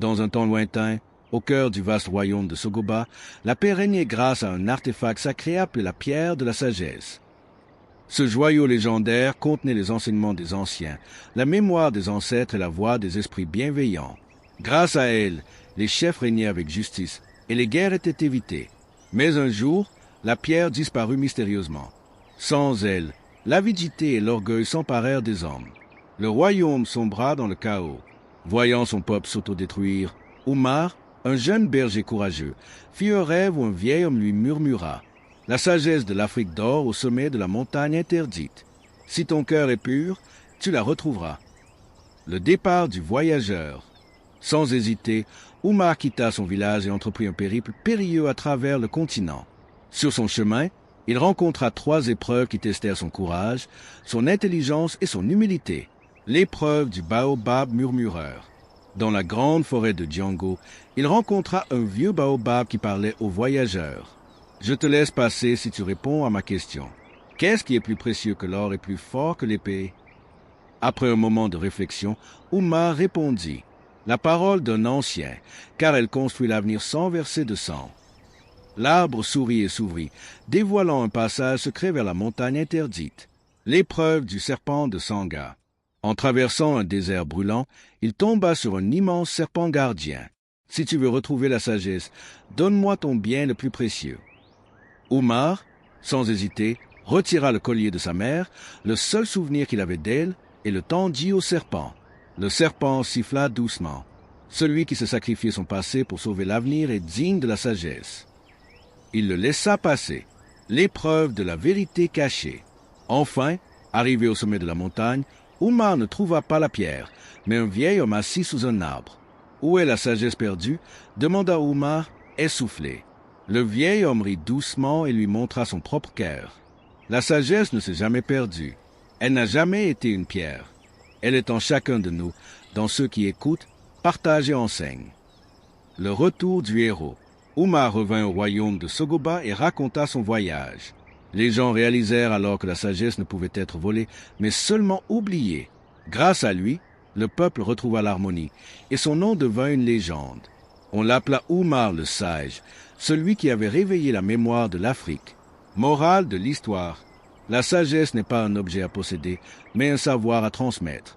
Dans un temps lointain, au cœur du vaste royaume de Sogoba, la paix régnait grâce à un artefact sacré appelé la pierre de la sagesse. Ce joyau légendaire contenait les enseignements des anciens, la mémoire des ancêtres et la voix des esprits bienveillants. Grâce à elle, les chefs régnaient avec justice et les guerres étaient évitées. Mais un jour, la pierre disparut mystérieusement. Sans elle, l'avidité et l'orgueil s'emparèrent des hommes. Le royaume sombra dans le chaos. Voyant son peuple s'autodétruire, Umar, un jeune berger courageux, fit un rêve où un vieil homme lui murmura « La sagesse de l'Afrique dort au sommet de la montagne interdite. Si ton cœur est pur, tu la retrouveras. » Le départ du voyageur. Sans hésiter, Umar quitta son village et entreprit un périple périlleux à travers le continent. Sur son chemin, il rencontra 3 épreuves qui testèrent son courage, son intelligence et son humilité. L'épreuve du baobab murmureur. Dans la grande forêt de Django, il rencontra un vieux baobab qui parlait aux voyageurs. « Je te laisse passer si tu réponds à ma question. Qu'est-ce qui est plus précieux que l'or et plus fort que l'épée ?» Après un moment de réflexion, Umar répondit « La parole d'un ancien, car elle construit l'avenir sans verser de sang. » L'arbre sourit et s'ouvrit, dévoilant un passage secret vers la montagne interdite. L'épreuve du serpent de Sanga. En traversant un désert brûlant, il tomba sur un immense serpent gardien. « Si tu veux retrouver la sagesse, donne-moi ton bien le plus précieux. » Umar, sans hésiter, retira le collier de sa mère, le seul souvenir qu'il avait d'elle, et le tendit au serpent. Le serpent siffla doucement. Celui qui se sacrifiait son passé pour sauver l'avenir est digne de la sagesse. Il le laissa passer. L'épreuve de la vérité cachée. Enfin, arrivé au sommet de la montagne, Umar ne trouva pas la pierre, mais un vieil homme assis sous un arbre. « Où est la sagesse perdue ?» demanda Umar, essoufflé. Le vieil homme rit doucement et lui montra son propre cœur. La sagesse ne s'est jamais perdue. Elle n'a jamais été une pierre. Elle est en chacun de nous, dans ceux qui écoutent, partagent et enseignent. Le retour du héros. Umar revint au royaume de Sogoba et raconta son voyage. Les gens réalisèrent alors que la sagesse ne pouvait être volée, mais seulement oubliée. Grâce à lui, le peuple retrouva l'harmonie, et son nom devint une légende. On l'appela Umar le Sage, celui qui avait réveillé la mémoire de l'Afrique. Morale de l'histoire. La sagesse n'est pas un objet à posséder, mais un savoir à transmettre.